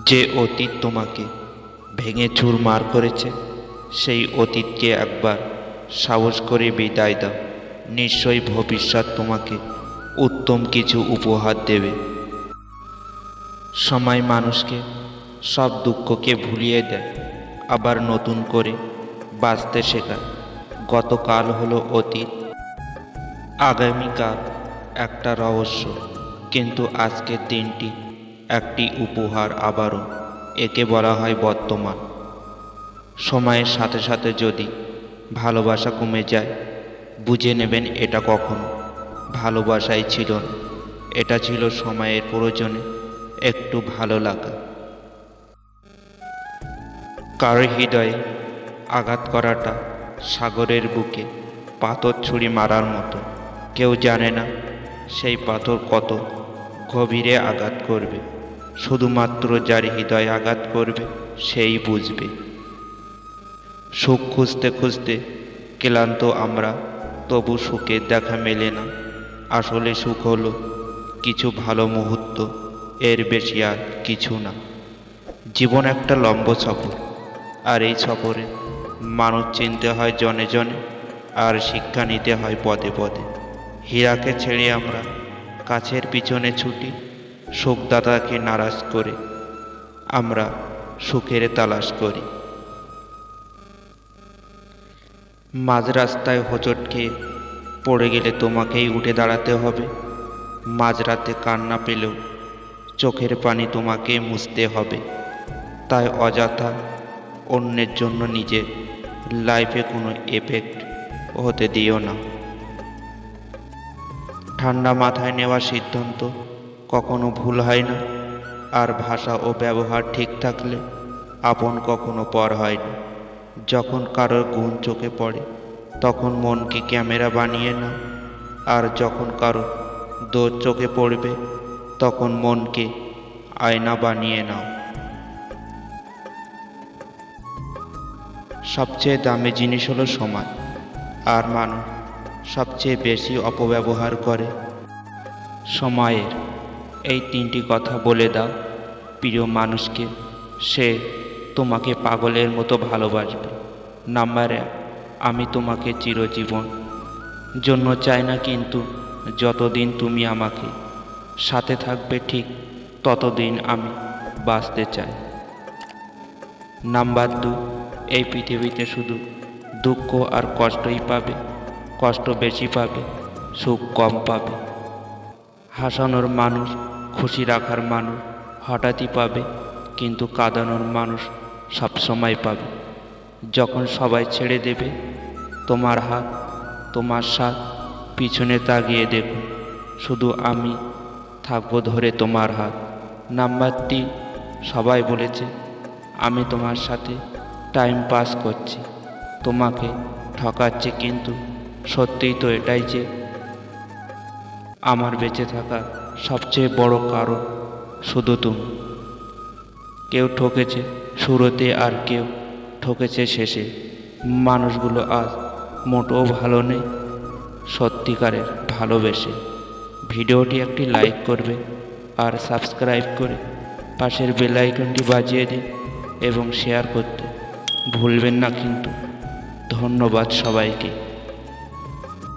যে অতীত তোমাকে ভেঙে চুরমার করেছে, সেই অতীতকে একবার সাহস করে বিদায় দাও। নিশ্চয়ই ভবিষ্যৎ তোমাকে উত্তম কিছু উপহার দেবে। সময় মানুষকে সব দুঃখকে ভুলিয়ে দেয়, আবার নতুন করে বাঁচতে শেখায়। গতকাল হলো অতীত, আগামীকাল একটা রহস্য, কিন্তু আজকের দিনটি একটি উপহার। আবারও একে বলা হয় বর্তমান। সময়ের সাথে সাথে যদি ভালোবাসা কমে যায়, বুঝে নেবেন এটা কখনো ভালোবাসাই ছিল না, এটা ছিল সময়ের প্রয়োজনে একটু ভালো লাগা। কারো হৃদয়ে আঘাত করাটা সাগরের বুকে পাথর ছুরি মারার মতো। কেউ জানে না সেই পাথর কত গভীরে আঘাত করবে, শুধুমাত্র যার হৃদয় আঘাত করবে সেই বুঝবে। সুখ খুঁজতে খুঁজতে ক্লান্ত আমরা, তবু সুখের দেখা মেলে না। আসলে সুখ হলো কিছু ভালো মুহূর্ত, এর বেশি আর কিছু না। জীবন একটা লম্বা সফর, আর এই সফরে মানুষ চিনতে হয় জনে জনে, আর শিক্ষা নিতে হয় পদে পদে। হীরাকে ছেড়ে আমরা কাছের পিছনে ছুটি, সুখদাতাকে নারাজ করে আমরা সুখের তালাশ করি। মাঝ রাস্তায় হোঁচট খেয়ে পড়ে গেলে তোমাকেই উঠে দাঁড়াতে হবে। মাঝরাতে কান্না পেলেও চোখের পানি তোমাকে মুছতে হবে। তাই অযথা অন্যের জন্য নিজের লাইফে কোনো এফেক্ট হতে দিও না। ঠান্ডা মাথায় নেওয়া সিদ্ধান্ত কখনো ভুল হয় না, আর ভাষা ও ব্যবহার ঠিক থাকলে আপন কখনো পর হয় না। যখন কারোর গুণ চোখে পড়ে, তখন মনকে ক্যামেরা বানিয়ে নাও, আর যখন কারো দোষ চোখে পড়বে, তখন মনকে আয়না বানিয়ে নাও। সবচেয়ে দামি জিনিস হলো সময়, আর মানুষ সবচেয়ে বেশি অপব্যবহার করে সময়ের। এই তিনটি কথা বলে দাও প্রিয় মানুষকে, সে তোমাকে পাগলের মতো ভালোবাসবে। নাম্বার 1, আমি তোমাকে চিরজীবন জন্য চাই না, কিন্তু যতদিন তুমি আমাকে সাথে থাকবে ঠিক ততদিন আমি বাঁচতে চাই। নাম্বার 2, এই পৃথিবীতে শুধু দুঃখ আর কষ্টই পাবে, কষ্ট বেশি পাবে, সুখ কম পাবে। হাসানোর মানুষ, খুশি রাখার মানুষ হঠাৎই পাবে, কিন্তু কাঁদানোর মানুষ সবসময় পাবে। যখন সবাই ছেড়ে দেবে তোমার হাত, তোমার সাথ, পিছনে তাকিয়ে দেখো, শুধু আমি থাকবো ধরে তোমার হাত। নাম্বার 3, সবাই বলেছে আমি তোমার সাথে টাইম পাস করছি, তোমাকে ঠকাচ্ছি, কিন্তু সত্যিই তো এটাই যে আমার বেঁচে থাকার সবচেয়ে বড় কারণ শুধু তুমি। কেউ ঠকেছে শুরুতে, আর কেউ ঠকেছে শেষে। মানুষগুলো আজ মোটেও ভালো নেই সত্যিকারের ভালোবেসে। ভিডিওটি একটি লাইক করবে, আর সাবস্ক্রাইব করে পাশের বেল আইকনটি বাজিয়ে দিন, এবং শেয়ার করতে ভুলবেন না কিন্তু। ধন্যবাদ সবাইকে।